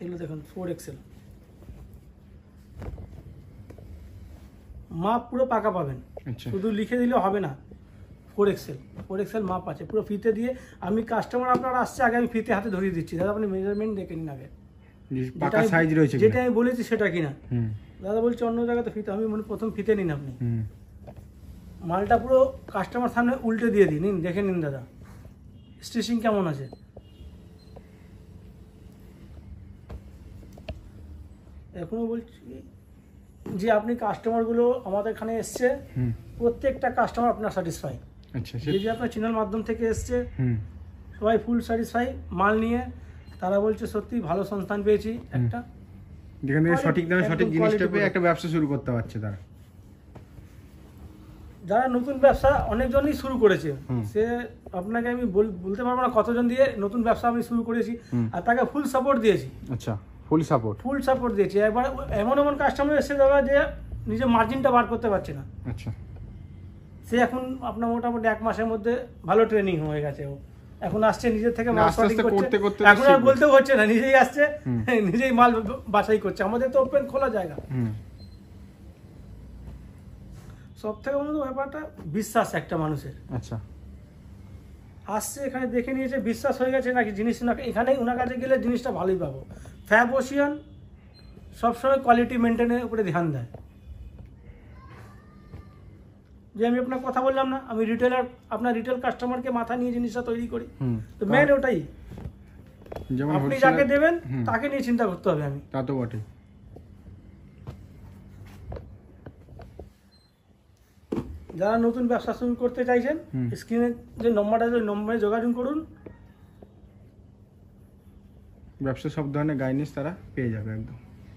Speaker 1: এগুলো দেখুন 4XL, মাপ পুরো পাকা পাবেন,
Speaker 2: আচ্ছা,
Speaker 1: শুধু লিখে দিলে হবে না। 4XL মাপ আছে পুরো, ফিতে দিয়ে। আমি কাস্টমার আপনার আসছে আগে আমি ফিতে হাতে ধরিয়ে দিচ্ছি, দাদা আপনি মেজারমেন্ট দেখে নিন আগে,
Speaker 2: পাকা সাইজ রয়েছে
Speaker 1: যেটা আমি বলেছি সেটা কিনা। দাদা বলছে অন্য জায়গাতে ফিতে, আমি মনে প্রথম ফিতে নিন আপনি, মালটা পুরো কাস্টমার সামনে উল্টে দিয়ে দিন, নিন দেখে নিন দাদা স্টিচিং কেমন আছে। এখনো বলছি যে আপনি কাস্টমারগুলো আমাদের এখানে এসছে, প্রত্যেকটা কাস্টমার আপনার স্যাটিসফাই।
Speaker 2: আচ্ছা,
Speaker 1: যে আপনার চ্যানেল মাধ্যম থেকে এসছে সবাই ফুল স্যাটিসফাই মাল নিয়ে, তারা বলছে সত্যি ভালো সংস্থান পেয়েছি একটা,
Speaker 2: যেখান থেকে সঠিক দামে সঠিক জিনিসটা পেয়ে একটা ব্যবসা শুরু করতে পারছে তারা।
Speaker 1: যারা নতুন ব্যবসা অনেকজনই শুরু করেছে, সে আপনাকে আমি বলতে পারবো না কতজন দিয়ে নতুন ব্যবসা আমি শুরু করেছি, আর তাকে ফুল সাপোর্ট দিয়েছি।
Speaker 2: আচ্ছা, ফুল সাপোর্ট
Speaker 1: দিয়েছি। এবার এমন কাস্টমার এসে যাবে যে নিজের মার্জিনটা বার করতে পারছে না,
Speaker 2: আচ্ছা,
Speaker 1: সে এখন আপনার মোটামুটি 1 মাসের মধ্যে ভালো ট্রেনিং হয়ে গেছে। ও এখন আসছে নিজের থেকে মাল
Speaker 2: আস্তে আস্তে করতে করতে
Speaker 1: এখন আর বলতেও হচ্ছে না, নিজেই আসছে, নিজেই মাল বাছাই করছে। আমাদের তো ওপেন খোলা জায়গা। সব থেকে বড় ব্যাপারটা বিশ্বাস একটা মানুষের।
Speaker 2: আচ্ছা,
Speaker 1: আসছে এখানে দেখে নিয়েছে, বিশ্বাস হয়ে গেছে নাকি জিনিস, না এখানেই ওনার কাছে গেলে জিনিসটা ভালোই পাবো। ফ্যাব ওশিয়ান সবসময় কোয়ালিটি মেনটেনের উপরে ধ্যান দেয়। যে আমি আপনার কথা বললাম না, আমি রিটেলার, আপনার রিটেল কাস্টমারকে মাথা নিয়ে জিনিসটা তৈরি করি, তো মেন ওটাই। আপনি যাকে দেবেন তাকে নিয়ে চিন্তা করতে হবে। আমি
Speaker 2: তা তো বটে।
Speaker 1: যারা নতুন ব্যবসা শুরু করতে চাইছেন, স্ক্রিনে যে নম্বরটা আছে ওই নম্বরে যোগাযোগ করুন।
Speaker 2: ব্যবসা সব ধরনের গাইডেন্স তারা পেয়ে যাবে, একদম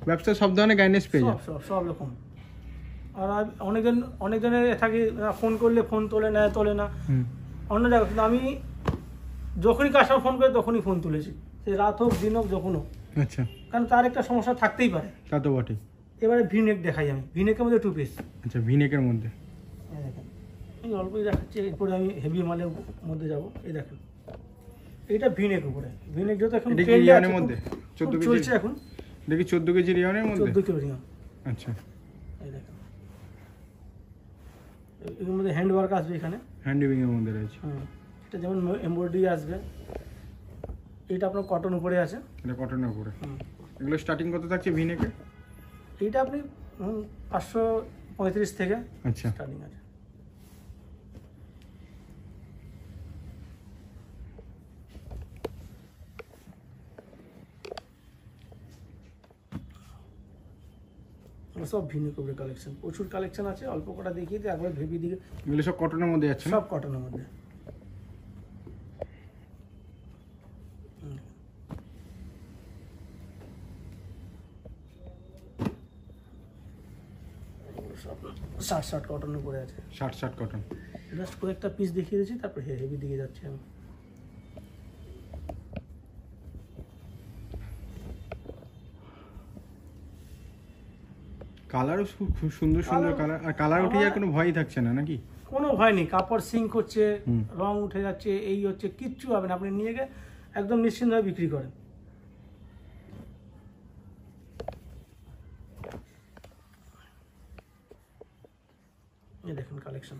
Speaker 2: ব্যবসা সব ধরনের গাইডেন্স পেয়ে যাবে,
Speaker 1: সব রকম। আর অনেকজনের থাকে ফোন করলে ফোন তোলে না, অন্য জায়গায়, কিন্তু আমি যখনই কাস্টমার ফোন করে তখনই ফোন তুলেছি, সে রাত হোক দিন হোক যখন হোক।
Speaker 2: আচ্ছা,
Speaker 1: কারণ তার একটা সমস্যা থাকতেই পারে।
Speaker 2: তা তো বটেই।
Speaker 1: এবারে ভিনেক দেখাই আমি, ভিনেকের মধ্যে 2 পিস।
Speaker 2: আচ্ছা, ভিনেকের মধ্যে
Speaker 1: দেখেন, এই অল্পই দেখাচ্ছি, এরপরে আমি হেভি মালের মধ্যে যাব। এই দেখেন, এটা ভিনেক উপরে, ভিনেক যেহেতু এখন
Speaker 2: এটা কি
Speaker 1: ট্রেন্ডে
Speaker 2: রিয়নের
Speaker 1: আছে,
Speaker 2: মধ্যে 14 কেজি
Speaker 1: চলছে এখন।
Speaker 2: এটা কি 14 কেজি রিয়নের মধ্যে?
Speaker 1: 14 কিলো রিয়ন।
Speaker 2: আচ্ছা,
Speaker 1: এই দেখেন, এর মধ্যে হ্যান্ড ওয়ার্ক আসবে এখানে,
Speaker 2: হ্যান্ড উইভিং এর মধ্যে রয়েছে।
Speaker 1: হ্যাঁ, এটা যেমন এমব্রয়ডারি আসবে। এটা আপনার কটন উপরে আছে,
Speaker 2: এটা কটনের উপরে। এগুলো স্টার্টিং কত থাকছে ভিনেকে?
Speaker 1: এইটা আপনি 535 থেকে
Speaker 2: আচ্ছা,
Speaker 1: স্টার্টিং আছে। সব ভিন্ন করে কালেকশন, প্রচুর কালেকশন আছে, অল্প কটা দেখিয়ে দিই, একবার ভেবি দিকে।
Speaker 2: এগুলো সব কটনের মধ্যে যাচ্ছে না?
Speaker 1: সব কটনের মধ্যে। শার্ট কটনের উপরে আছে,
Speaker 2: শার্ট কটন।
Speaker 1: জাস্ট কয়েকটা পিস দেখিয়ে দিচ্ছি, তারপর হেভি দিকে যাচ্ছি আমি।
Speaker 2: কালারও খুব সুন্দর সুন্দর কালার, আর কালার উঠে যায় কোনো ভয়ই থাকছে না নাকি?
Speaker 1: কোনো ভয় নেই, কাপড় সিঙ্ক হচ্ছে, রং উঠে যাচ্ছে, এই হচ্ছে, কিচ্ছু হবে না। আপনি নিয়ে গিয়ে একদম নিশ্চিন্তভাবে বিক্রি করেন। এই দেখুন কালেকশন,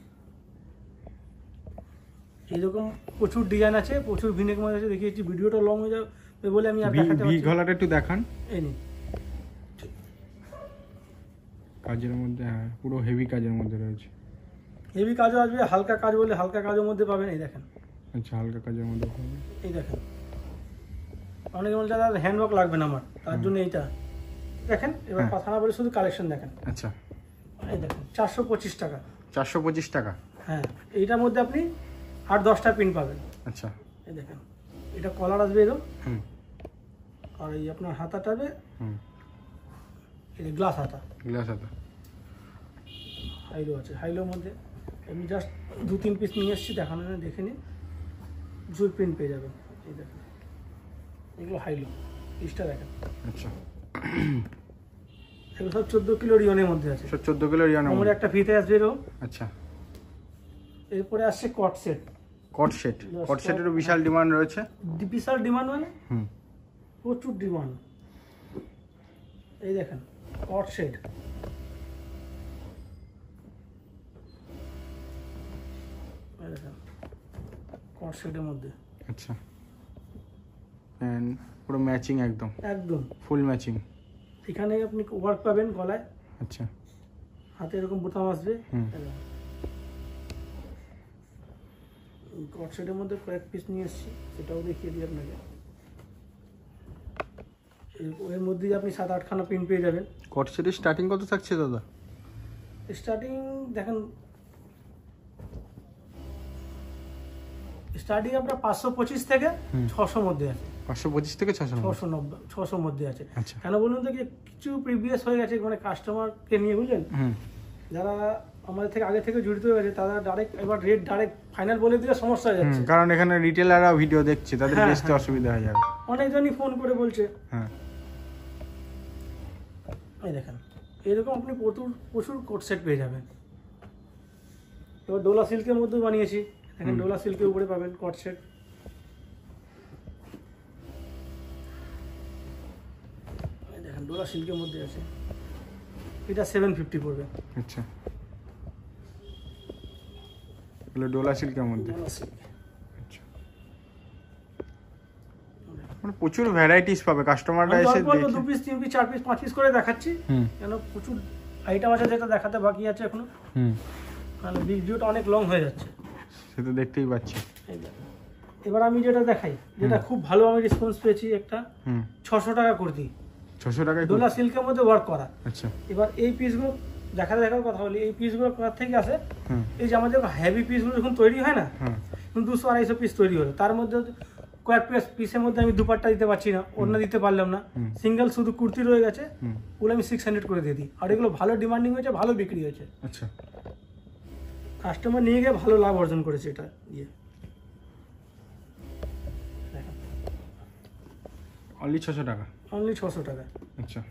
Speaker 1: এইরকম প্রচুর ডিজাইন আছে, প্রচুর ভিনেক মধ্যে আছে, দেখিয়েছি। ভিডিওটা লং হয়ে যাবে বলে আমি আর দেখাতে
Speaker 2: ভি
Speaker 1: পারছি না।
Speaker 2: গলাটা একটু দেখান।
Speaker 1: এই নিন,
Speaker 2: কাজের মধ্যে, হ্যাঁ, পুরো হেভি কাজের মধ্যে রয়েছে।
Speaker 1: হেভি কাজও আসবে, হালকা কাজ বলে হালকা কাজের মধ্যে পাবেন। এই দেখেন,
Speaker 2: আচ্ছা, হালকা কাজের মধ্যে পাবেন।
Speaker 1: এই দেখেন, অনেকে বলছে দাদা হ্যান্ডওয়ার্ক লাগবে না আমার, তার জন্য এইটা দেখেন। এবার কথা না বলে শুধু কালেকশন দেখেন।
Speaker 2: আচ্ছা,
Speaker 1: এই দেখেন, 425 টাকা।
Speaker 2: 425 টাকা।
Speaker 1: হ্যাঁ, এইটার মধ্যে আপনি 8-10টা পিন পাবেন।
Speaker 2: আচ্ছা,
Speaker 1: এই দেখেন, এটা কলার আসবে এরকম, আর এই আপনার হাতাটা হবে এই গ্লাস হাতা,
Speaker 2: গ্লাস হাতা।
Speaker 1: হাইলো আছে, হাইলোর মধ্যে আমি জাস্ট 2-3 পিস নিয়ে এসেছি দেখানো জন্য, দেখে নিন, জুল প্রিন্ট পেয়ে যাবেন। এই দেখেন, এগুলো হাইলো পিসটা দেখেন।
Speaker 2: আচ্ছা,
Speaker 1: এগুলো সব 14 কিলো রিয়নের মধ্যে আছে,
Speaker 2: সব 14 কিলো রিয়নের
Speaker 1: আমার
Speaker 2: মধ্যে।
Speaker 1: একটা ফিতে আসবে এরকম।
Speaker 2: আচ্ছা,
Speaker 1: এরপরে আসছে কট সেট।
Speaker 2: কট সেটেরও বিশাল ডিমান্ড রয়েছে।
Speaker 1: বিশাল ডিমান্ড মানে
Speaker 2: হুম,
Speaker 1: প্রচুর ডিমান্ড। এই দেখেন কট সেট, কট সেটের মধ্যে।
Speaker 2: আচ্ছা, এন্ড পুরো ম্যাচিং, একদম
Speaker 1: একদম
Speaker 2: ফুল ম্যাচিং।
Speaker 1: এখানে আপনি ওয়ার্ক পাবেন গলায়,
Speaker 2: আচ্ছা,
Speaker 1: হাতে এরকম বোতাম আসবে।
Speaker 2: হুম।
Speaker 1: কট সেটের মধ্যে কয়েক পিস নিয়ে এসেছি, সেটাও দেখিয়ে দিই আপনাকে। এর মধ্যে আপনি 7-8খানা পিন পেয়ে যাবেন।
Speaker 2: কট সেটের স্টার্টিং কত থাকছে দাদা?
Speaker 1: স্টার্টিং দেখেন, স্টার্টিং আপনার 525 থেকে 600 মধ্যে আছে।
Speaker 2: 525 থেকে 690।
Speaker 1: 600 মধ্যে আছে।
Speaker 2: আচ্ছা,
Speaker 1: কেন বলুন তো, যে কিছু প্রিভিয়াস হয়ে গেছে, মানে কাস্টমারকে নিয়ে, বুঝলেন, যারা আমাদের থেকে আগে থেকে জড়িত হয়ে গেছে, তারা ডাইরেক্ট এবার রেট ডাইরেক্ট ফাইনাল বলে দিলে সমস্যা হয়ে যাচ্ছে।
Speaker 2: কারণ এখানে রিটেলাররা ভিডিও দেখছে, তাদের বেচতে অসুবিধা হয়ে যাবে।
Speaker 1: অনেকজনই ফোন করে বলছে।
Speaker 2: হ্যাঁ,
Speaker 1: এই দেখেন, এরকম আপনি প্রচুর কোট সেট পেয়ে যাবেন। এবার ডোলা সিল্কের মধ্যে বানিয়েছি, দেখেন ডোলা সিল্কের উপরে পাবেন কোট সেট। দেখেন ডোলা সিল্কের মধ্যে আছে, এটা 750 পড়বে।
Speaker 2: আচ্ছা, এগুলো ডোলা সিল্কের মধ্যে।
Speaker 1: ডোলা সিল্ক,
Speaker 2: আচ্ছা, মানে প্রচুর ভ্যারাইটিস পাবে কাস্টমাররা এসে দেখে।
Speaker 1: 2 পিস 3 পিস 4 পিস 5 পিস করে দেখাচ্ছি, কেন প্রচুর আইটেম আছে যেটা দেখাতে বাকি আছে এখনো। মানে ভিডিওটা অনেক লং হয়ে যাচ্ছে,
Speaker 2: সে তো দেখতেই পাচ্ছি।
Speaker 1: এই দেখেন, এবার আমি যেটা দেখাই, যেটা খুব ভালো আমি রেসপন্স পেয়েছি, একটা 600 টাকা কুর্তি,
Speaker 2: 600 টাকায়
Speaker 1: ডোলা সিল্কের মধ্যে ওয়ার্ক করা।
Speaker 2: আচ্ছা,
Speaker 1: এবার এই পিসগুলো দেখার কথা বলি, এই পিসগুলো কোথা থেকে আসে? এই যে আমাদের হেভি পিসগুলো যখন তৈরি হয় না, 200-250 পিস তৈরি হলো, তার মধ্যে কয়েক পিসের মধ্যে আমি দুপাট্টা দিতে পারছি না, ওড়না দিতে পারলাম না, সিঙ্গেল শুধু কুর্তি রয়ে গেছে, ওগুলো আমি 600 করে দিয়ে দিই। আর এগুলো ভালো ডিমান্ডিং হয়েছে, ভালো বিক্রি হয়েছে।
Speaker 2: আচ্ছা,
Speaker 1: কাস্টমার নিয়ে গিয়ে ভালো লাভ অর্জন করেছে এটা দিয়ে।
Speaker 2: অনলি 600 টাকা।
Speaker 1: অনলি 600 টাকা।
Speaker 2: আচ্ছা,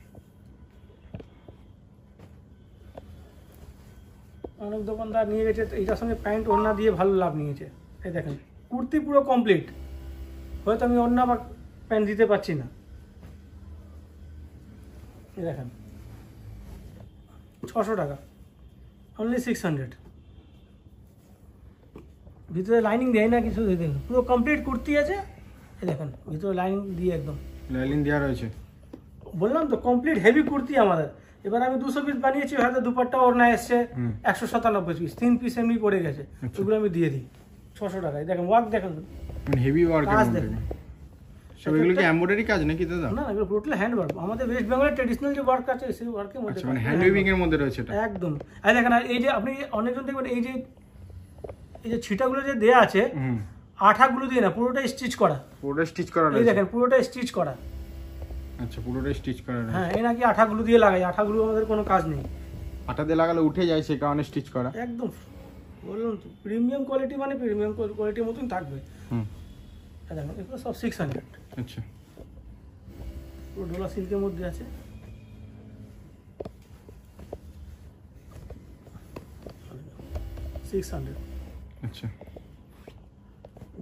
Speaker 1: অনেক দোকানদার নিয়ে গেছে এটার সঙ্গে প্যান্ট ওড়না দিয়ে ভালো লাভ নিয়েছে। এই দেখেন কুর্তি পুরো কমপ্লিট, হয়তো আমি ওড়না বা প্যান্ট দিতে পারছি না। এই দেখেন 600 টাকা, অনলি 600। ভিতরে লাইনিং দেয় না কিছু, দেখেন পুরো কমপ্লিট কুর্তি আছে। এই দেখেন ভিতরে লাইনিং দিয়ে একদম
Speaker 2: লাইনিং দেওয়া রয়েছে।
Speaker 1: বললাম তো কমপ্লিট হেভি কুর্তি আমাদের। এবার আমি 200 পিস বানিয়েছি, হয়তো দুপাট্টা ওড়না এসছে 197 পিস, 3 পিস এমনি পড়ে গেছে, ওগুলো আমি দিয়ে দিই 600 টাকায়। দেখেন ওয়ার্ক দেখেন,
Speaker 2: মানে হেভি ওয়ার্ক এর মধ্যে। সব এগুলো কি এমব্রয়ডারি কাজ নাকি দাদা?
Speaker 1: না এগুলো টোটাল হ্যান্ড ওয়ার্ক, আমাদের ওয়েস্ট বেঙ্গলের ট্রেডিশনাল যে ওয়ার্ক আছে সেই ওয়ার্কের মধ্যে।
Speaker 2: আচ্ছা, মানে হ্যান্ড উইভিং এর মধ্যে রয়েছে এটা
Speaker 1: একদম। আর দেখেন এই যে আপনি অনেকজন দেখবেন এই যে ছিটাগুলো যে দেয়া আছে, আঠাগুলো দিয়ে না, পুরোটা স্টিচ করা।
Speaker 2: পুরোটা স্টিচ করা
Speaker 1: এই
Speaker 2: রয়েছে।
Speaker 1: দেখেন পুরোটা স্টিচ করা।
Speaker 2: আচ্ছা, পুরোটা স্টিচ করা রয়েছে।
Speaker 1: হ্যাঁ, এই নাকি আঠাগুলো দিয়ে লাগাই, আঠাগুলো আমাদের কোনো কাজ নেই।
Speaker 2: আটা দিয়ে লাগালে উঠে যায়, সেই কারণে স্টিচ করা।
Speaker 1: একদম বললাম তো প্রিমিয়াম কোয়ালিটি, মানে প্রিমিয়াম কোয়ালিটির মতন থাকবে। দেখেন এগুলো সব 600।
Speaker 2: আচ্ছা,
Speaker 1: পুরো ডোলা সিল্কের মধ্যে আছে।
Speaker 2: আচ্ছা,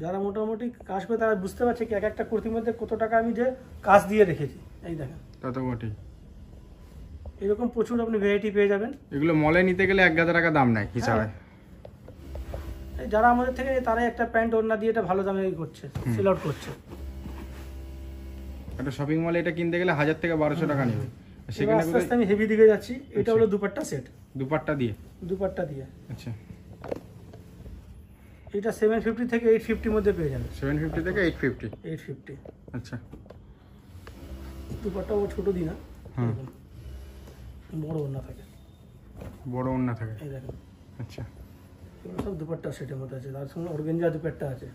Speaker 1: যারা মোটামুটি কাজ করে তারা বুঝতে পারছে কি এক একটা কুর্তির মধ্যে কত টাকা আমি যে কাজ দিয়ে রেখেছি। এই দেখেন
Speaker 2: তত বটেই।
Speaker 1: এরকম প্রচুর আপনি ভ্যারাইটি পেয়ে যাবেন।
Speaker 2: এগুলো মলে নিতে গেলে 1000 টাকা দাম নেয় হিসাবে।
Speaker 1: এই যারা আমাদের থেকে তারাই একটা প্যান্ট ওড়না দিয়ে এটা ভালো দামে করছে, সেল আউট করছে।
Speaker 2: একটা শপিং মলে এটা কিনতে গেলে 1000 থেকে 1200 টাকা নেবে। সেখানে
Speaker 1: আস্তে আস্তে আমি হেভি দিকে যাচ্ছি। এটা হলো দুপাট্টা সেট,
Speaker 2: দুপাট্টা দিয়ে।
Speaker 1: দুপাট্টা দিয়ে।
Speaker 2: আচ্ছা,
Speaker 1: এটা 750 থেকে 850 মধ্যে পেয়ে যাবেন।
Speaker 2: 750 থেকে 850।
Speaker 1: 850।
Speaker 2: আচ্ছা,
Speaker 1: দুপাট্টা ও ছোট দিই না, বড় ওড়না থাকে।
Speaker 2: বড় ওড়না থাকে।
Speaker 1: এই দেখেন।
Speaker 2: আচ্ছা,
Speaker 1: এগুলো সব দুপাট্টা সেটের মধ্যে আছে, তার সঙ্গে অর্গানজা দুপাট্টা আছে।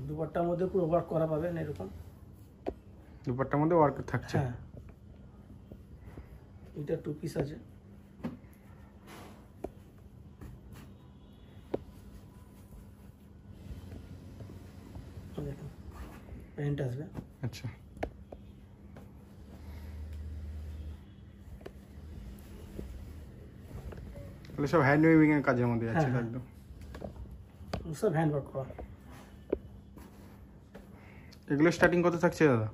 Speaker 1: দুপাট্টার মধ্যে পুরো ওয়ার্ক করা পাবেন এরকম।
Speaker 2: দুপাট্টার মধ্যে ওয়ার্ক থাকছে।
Speaker 1: হ্যাঁ, এটা 2 পিস আছে। দেখেন প্যান্ট আসবে।
Speaker 2: আচ্ছা, তাহলে সব হ্যান্ড উইভিং এর কাজের মধ্যে আছে একদম।
Speaker 1: সব হ্যান্ড ওয়ার্ক করা।
Speaker 2: এগুলো স্টার্টিং কত থাকছে দাদা?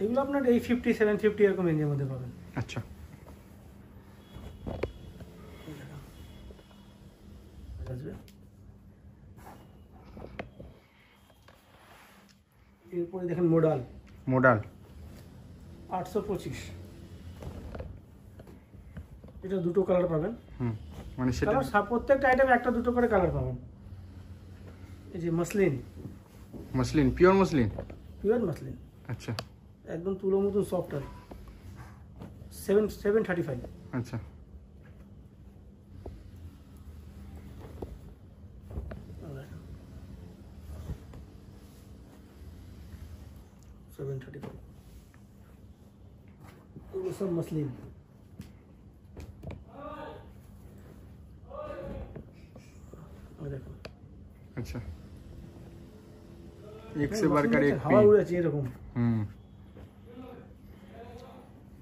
Speaker 1: এগুলো আপনার 850 750 এরকম রেঞ্জের মধ্যে পাবেন।
Speaker 2: আচ্ছা,
Speaker 1: এরপরে দেখেন মডাল 825। এটা দুটো কালার পাবেন।
Speaker 2: মানে সেটা
Speaker 1: প্রত্যেকটা আইটেমে একটা দুটো করে কালার পাবেন। এই যে মসলিন,
Speaker 2: পিওর মসলিন।
Speaker 1: আচ্ছা, একদম তুলোর মতন সফট আর 735।
Speaker 2: আচ্ছা,
Speaker 1: এগুলো সব মসলিন। দেখুন।
Speaker 2: আচ্ছা, एक से बढ़कर एक
Speaker 1: হাওয়া উড়েছে এরকম।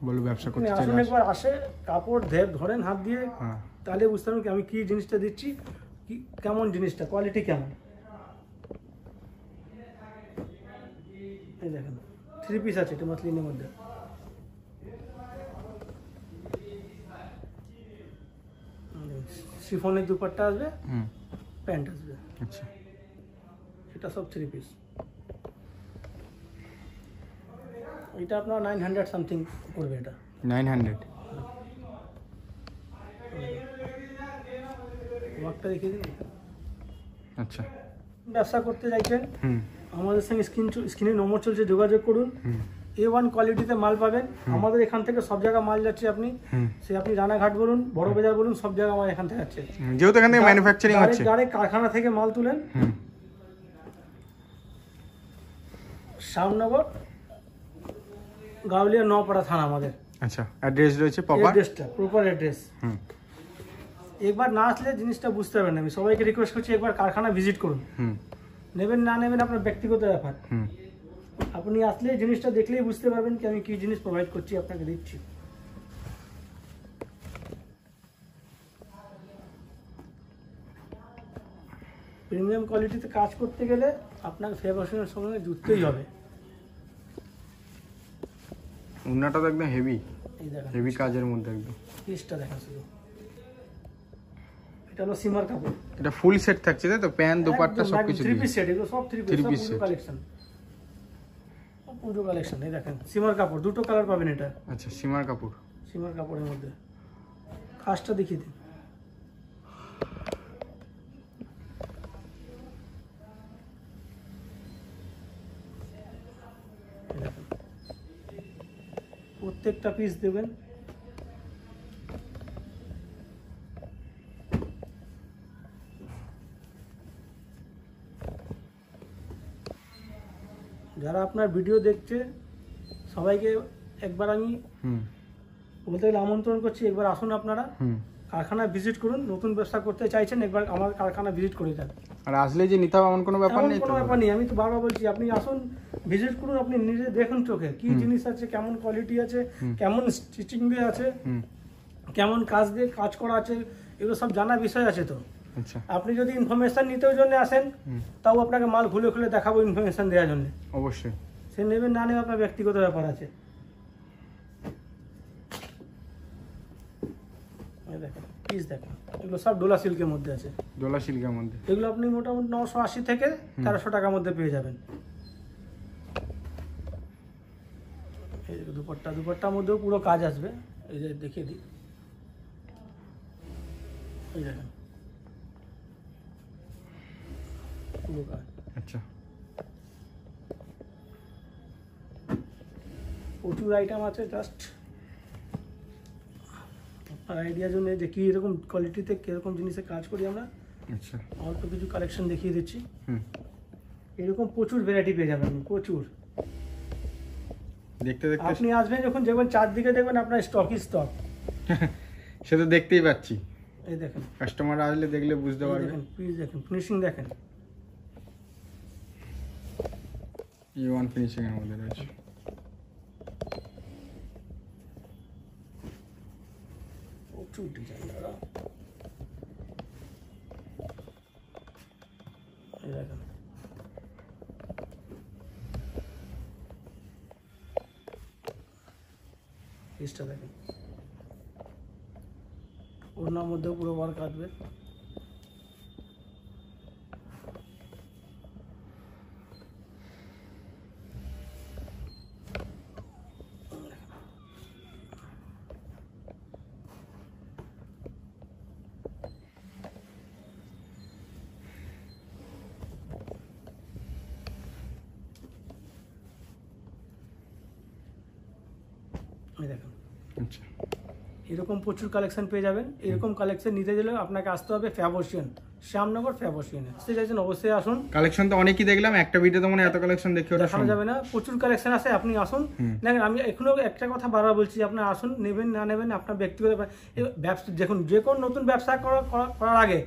Speaker 2: বলো ব্যবসা করতে
Speaker 1: চাই, আসুন একবার আসে, কাপড় ধরেন হাত দিয়ে, তাহলে বুঝতে পারবেন কি আমি কি জিনিসটা দিচ্ছি, কি কেমন জিনিসটা, কোয়ালিটি কেমন। এই দেখেন 3 পিস আছে এটা মসলিনের মধ্যে। শিফনের দুপাট্টা আসবে, প্যান্ট আসবে।
Speaker 2: আচ্ছা,
Speaker 1: এটা সব 3 পিস। এটা আপনার 900 সামথিং পড়বে। এটা
Speaker 2: 900।
Speaker 1: ওয়ার্কটা দেখিয়ে দিন।
Speaker 2: আচ্ছা,
Speaker 1: ব্যবসা করতে চাইছেন আমাদের সঙ্গে স্ক্রিনে নম্বর চলছে, যোগাযোগ করুন। A1 কোয়ালিটিতে মাল পাবেন। আমাদের এখান থেকে সব জায়গা মাল যাচ্ছে। আপনি রানাঘাট বলুন, বড় বাজার বলুন, সব জায়গা আমার এখান থেকে যাচ্ছে,
Speaker 2: যেহেতু এখান থেকে ম্যানুফ্যাকচারিং হচ্ছে।
Speaker 1: ডাইরেক্ট কারখানা থেকে মাল তুলেন। শ্যামনগর, গাউলিয়া, নপাড়া থানা আমাদের।
Speaker 2: আচ্ছা, অ্যাড্রেস রয়েছে, প্রপার
Speaker 1: অ্যাড্রেসটা, প্রপার অ্যাড্রেস। একবার না আসলে জিনিসটা বুঝতে পারবেন না। আমি সবাইকে রিকোয়েস্ট করছি একবার কারখানা ভিজিট করুন। নেবেন না নেবেন আপনার ব্যক্তিগত ব্যাপার। আপনি আসলে জিনিসটা দেখলেই বুঝতে পারবেন কি আমি কি জিনিস প্রোভাইড করছি, আপনাকে দিচ্ছি। প্রিমিয়াম কোয়ালিটিতে কাজ করতে গেলে আপনাকে ফেভারিনের সঙ্গে যুক্তই হবে।
Speaker 2: উন্নাটা তো একদম হেভি,
Speaker 1: এই দেখেন
Speaker 2: হেভি কাজের মধ্যে একদম।
Speaker 1: পিসটা দেখেন শুধু, এটা হলো সিমার কাপড়।
Speaker 2: এটা ফুল সেট থাকছে তাই তো, প্যান্ট দোপাট্টা সবকিছু
Speaker 1: থ্রি
Speaker 2: দিয়ে।
Speaker 1: পিস সেট, এগুলো সব three
Speaker 2: Three
Speaker 1: piece
Speaker 2: piece set।
Speaker 1: Collection, পুজো কালেকশন। এই দেখেন সিমার কাপড়, দুটো কালার পাবেন এটা।
Speaker 2: আচ্ছা, সীমার কাপড়।
Speaker 1: সিমার কাপড়ের মধ্যে কাজটা দেখিয়ে দিন। এই দেখেন, প্রত্যেকটা পিস দেবেন। যারা আপনার ভিডিও দেখছে সবাইকে একবার আমি বলতে গেলে আমন্ত্রণ করছি, একবার আসুন আপনারা কারখানা ভিজিট করুন। নতুন ব্যবসা করতে চাইছেন, একবার আমার কারখানা ভিজিট করে যান।
Speaker 2: আর আসলে যে নিতে হবে এমন কোনো ব্যাপার
Speaker 1: এমন
Speaker 2: নেই তো?
Speaker 1: কোনো ব্যাপার নেই, আমি তো বারবার বলছি আপনি আসুন, ভিজিট করুন, আপনি নিজে দেখুন চোখে কি জিনিস আছে, কেমন কোয়ালিটি আছে, কেমন স্টিচিং দিয়ে আছে, কেমন কাজ দিয়ে কাজ করা আছে, এগুলো সব জানার বিষয় আছে তো।
Speaker 2: আচ্ছা,
Speaker 1: আপনি যদি ইনফরমেশন নিতেও জন্য আসেন তাও আপনাকে মাল খুলে খুলে দেখাবো ইনফরমেশন দেওয়ার জন্য।
Speaker 2: অবশ্যই।
Speaker 1: সে নেবেন না নেবে আপনার ব্যক্তিগত ব্যাপার আছে। এই দেখেন পিস দেখেন, এগুলো সব ডোলা সিল্কের মধ্যে আছে।
Speaker 2: ডোলা সিল্কের মধ্যে
Speaker 1: এগুলো আপনি মোটামুটি 980 থেকে 1300 টাকার মধ্যে পেয়ে যাবেন। এই যে দুপাট্টার মধ্যেও পুরো কাজ আসবে। এই যে দেখিয়ে দিই, এই দেখেন পুরো কাজ।
Speaker 2: আচ্ছা,
Speaker 1: প্রচুর আইটেম আছে, জাস্ট আপনার আইডিয়ার জন্য যে কি এরকম কোয়ালিটিতে কিরকম জিনিসে কাজ করি আমরা।
Speaker 2: আচ্ছা,
Speaker 1: অল্প কিছু কালেকশন দেখিয়ে দিচ্ছি। এরকম প্রচুর ভ্যারাইটি পেয়ে যাবেন, প্রচুর।
Speaker 2: দেখতে দেখতে
Speaker 1: আপনি আসবেন যখন দেখবেন চারদিকে দেখবেন আপনার স্টকই স্টক।
Speaker 2: সে তো দেখতেই পাচ্ছি,
Speaker 1: এই দেখেন
Speaker 2: কাস্টমার আসলে দেখলে বুঝতে
Speaker 1: এই
Speaker 2: পারবে।
Speaker 1: দেখেন প্লিজ দেখেন, ফিনিশিং দেখেন।
Speaker 2: E1 ফিনিশিং এর মধ্যে রয়েছে।
Speaker 1: প্রচুর ডিজাইন দাদা, এই দেখেন পিসটা দেখেন, ওড়নার মধ্যেও পুরো ওয়ার্ক আসবে। এই দেখেন
Speaker 2: আচ্ছা,
Speaker 1: এরকম প্রচুর কালেকশন পেয়ে যাবেন। এরকম কালেকশন নিতে গেলে আপনাকে আসতে হবে ফ্যাবশিয়ান, শ্যামনগর ফ্যাবশিয়ানে। আসতে চাইছেন অবশ্যই আসুন।
Speaker 2: কালেকশন তো অনেকই দেখলাম, একটা ভিডিওতে মানে এত কালেকশন দেখে ওটা
Speaker 1: দেখানো যাবে না, প্রচুর কালেকশন আছে, আপনি আসুন। দেখেন আমি এখনো একটা কথা বারবার বলছি, আপনার আসুন, নেবেন না নেবেন আপনার ব্যক্তিগত ব্যাপার। ব্যবসা দেখুন, যে কোনো নতুন ব্যবসা করার আগে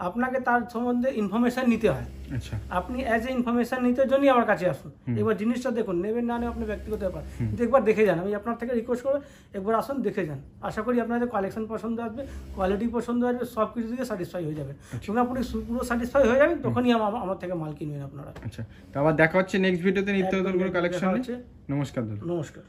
Speaker 1: আপনাকে তার সম্বন্ধে ইনফরমেশন নিতে হয়।
Speaker 2: আচ্ছা,
Speaker 1: আপনি অ্যাজ এ ইনফরমেশন নিতে জন্যই আমার কাছে আসুন। এবার জিনিসটা দেখুন, নেবেন না নেবেন আপনার ব্যক্তিগত ব্যাপার, কিন্তু একবার দেখে যান। আমি আপনার থেকে রিকোয়েস্ট করবো একবার আসুন, দেখে যান। আশা করি আপনাদের কালেকশন পছন্দ আসবে, কোয়ালিটি পছন্দ আসবে, সব কিছু দিয়ে স্যাটিসফাই হয়ে যাবে। যখন আপনি পুরো স্যাটিসফাই হয়ে যাবেন তখনই আমার থেকে মাল কিনবেন আপনারা।
Speaker 2: আচ্ছা, তো আবার দেখা হচ্ছে নেক্সট ভিডিওতে নিত্য নতুন কোনো কালেকশন।
Speaker 1: দেখা হচ্ছে।
Speaker 2: নমস্কার দাদা।
Speaker 1: নমস্কার।